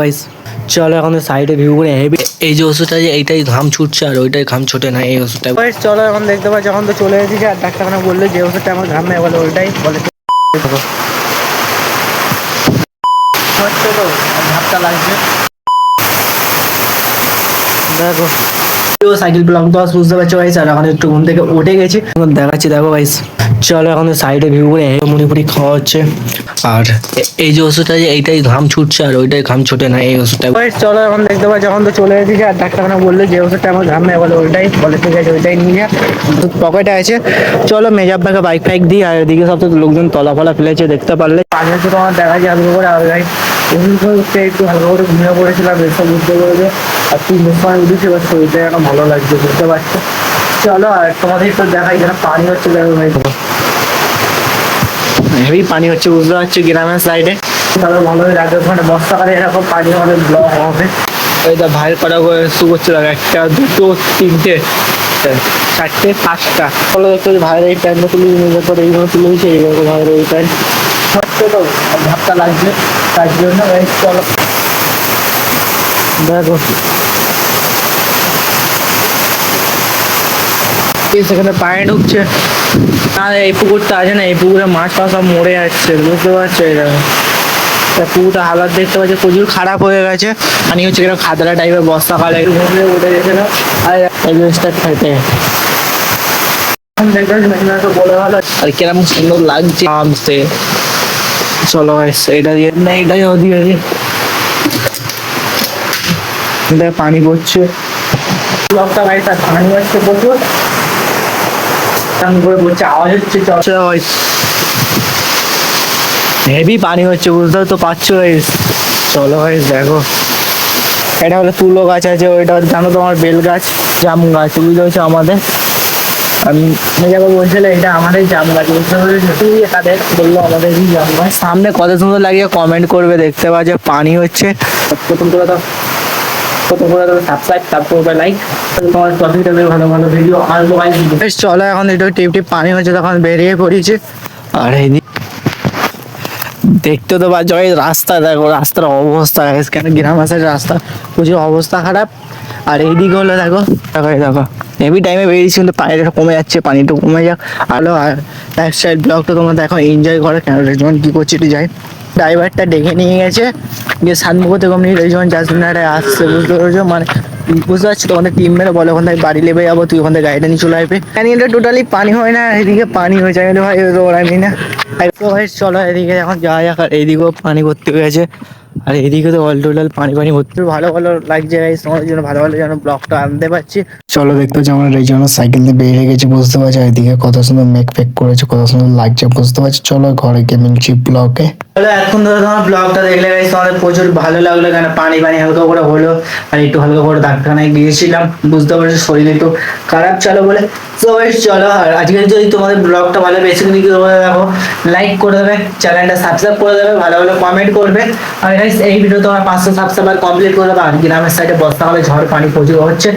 Guys চলো এখন সাইডে ভিউ করে হেভি এই যে ওষুধটা যে এইটাই ঘাম ছুটছে আর ওইটাই ঘাম ছোটে না এই ওষুধটা। গাইস চলো এখন দেখতে পাচ্ছি এখন তো চলে এসেছি আর ডাক্তারখানা বললো যে ওষুধটা আমার ঘাম নেই বলে ওইটাই বলে হচ্ছে তো ঘাপটা লাগছে দেখো সাইকেল ব্লক দশ বুঝতে পারছো গাইস আর এখন একটু ঘুম থেকে উঠে গেছি এখন দেখাচ্ছি দেখো গাইস চলো এখন সাইডে ভিউ করে মুড়ি খাওয়া হচ্ছে আর এই যে ওষুধটা যে এইটাই ঘাম ছুটছে আর ওইটাই ঘাম ছোটে না এই ওষুধটা। চলো এখন দেখতে পাচ্ছি এখন তো চলে এসেছি আর ডাক্তারখানা বললো যে ওষুধটা আমার ঘাম নেই বলে ওইটাই বলে ঠিক আছে ওইটাই নিয়ে পকেটে আছে। চলো মেজাব্বাকে বাইক ফাইক দিই আর এদিকে সব তো লোকজন তলা ফলা ফেলেছে দেখতে পারলে পানি হচ্ছে তোমার দেখা যায় হালকা করে আর গাই একটু হালকা করে ঘুমিয়ে পড়েছিলাম এসব বুঝতে পেরেছে আর 3 সময় উঠেছি এবার শরীরটা এখন ভালো লাগছে বুঝতে পারছো। চলো আর তোমাদের একটু দেখাই যেন পানি হচ্ছে দেখো ভাই হেভি পানি হচ্ছে বুঝতে পারছি গ্রামের সাইডে তাহলে ভালোই লাগবে ওখানে বর্ষাকালে এরকম পানি আমাদের ব্লক হবে ওইটা ভাইয়ের কটা করে শু করছিল একটা দুটো তিনটে চারটে পাঁচটা ফলে দেখতে ভাইয়ের এই প্যান্টটা তুলে নিজের করে এইভাবে তুলে দিয়েছে এইভাবে ভাইয়ের এই প্যান্ট হচ্ছে তো ধাপটা লাগছে তার জন্য চলো দেখো সেখানে পায়ে ঢুকছে আর এই পুকুরটা আছে না এই পুকুরে মাছ ফাছ সব মরে যাচ্ছে বুঝতে পারছো এটা পুকুরটা হালাত দেখতে পাচ্ছি প্রচুর খারাপ হয়ে গেছে পানি হচ্ছে কিরকম খাদরা টাইপের বর্ষাকালে উঠে গেছে না আর খাইতে বলে ভালো আর কিরকম সুন্দর লাগছে আমতে চলো এটা দিয়ে না এটাই দিয়ে পানি পড়ছে ব্লকটা গাড়ি তার পানি আসছে প্রচুর আওয়াজ হচ্ছে হেভি পানি হচ্ছে বুঝতেও তো পারছো চলো ভাই দেখো এটা হলো তুলো গাছ আছে ওইটা জানো তোমার বেল গাছ জাম গাছ বুঝতে পারছো আমাদের আমি যাবো বলছিল এটা আমাদের জাম গাছ বুঝতে পেরেছো তাদের বললো আমাদেরই জাম গাছ সামনে কত সুন্দর লাগিয়ে কমেন্ট করবে দেখতে পাচ্ছ পানি হচ্ছে প্রথম করে তো সাবস্ক্রাইব তারপর লাইক তোমার টপিকটা ভালো ভালো ভিডিও আর মোবাইল চলো এখন একটু টিপ টিপ পানি হচ্ছে তখন বেরিয়ে পড়েছে আর এই দেখতে তো বা জয় রাস্তা দেখো রাস্তার অবস্থা কেন গ্রাম আসের রাস্তা প্রচুর অবস্থা খারাপ আর এইদিকে হলো দেখো দেখো হেভি টাইমে বেরিয়েছি কিন্তু পানিটা কমে যাচ্ছে পানিটা কমে যাক আলো আর লাইফস্টাইল ব্লগটা তোমরা দেখো এনজয় করো কেন রেজমান কী করছে একটু যাই ড্রাইভারটা ডেকে নিয়ে গেছে গিয়ে সাতমুখ থেকে অমনি রেজমান জাসমিনারে আসছে বুঝতে পেরেছো মানে বুঝতে পারছি তোমাদের টিম মেরে বলে ওখান থেকে বাড়ি লেবে যাবো তুই ওখান থেকে গাড়িটা নিয়ে চলে আসবে এটা টোটালি পানি হয় না এদিকে পানি হয়ে যায় ভাই ওরাই না ভাই চলো এদিকে এখন যাওয়া যাক আর এইদিকেও পানি ভর্তি হয়ে গেছে আর এদিকে তো অল টোটাল পানি ভর্তি ভালো ভালো লাগছে গাইস তোমাদের জন্য ভালো ভালো যেন ব্লগটা আনতে পারছি। চলো দেখতে পাচ্ছি আমরা এই জন্য সাইকেল দিয়ে বেরিয়ে গেছি বুঝতে পারছি এদিকে কত সুন্দর মেক ফেক করেছে কত সুন্দর লাগছে বুঝতে পারছি। চলো ঘরে গিয়ে মিলছি ব্লগে এখন ধরো তোমার ব্লগটা দেখলে গাইস তোমাদের প্রচুর ভালো লাগলো কেন পানি হালকা করে হলো আর একটু হালকা করে ডাক্তারখানায় গিয়েছিলাম বুঝতে পারছি শরীর একটু খারাপ চলো বলে চলো আর আজকে যদি তোমাদের ব্লগটা ভালো বেশি করে দেখো লাইক করে দেবে চ্যানেলটা সাবস্ক্রাইব করে দেবে ভালো ভালো কমেন্ট করবে আর গাইস এই ভিডিও তোমার 500 সাবস্ক্রাইবার কমপ্লিট করে দেবে আর গ্রামের সাইডে বর্ষাকালে ঝড় পানি প্রচুর হচ্ছে।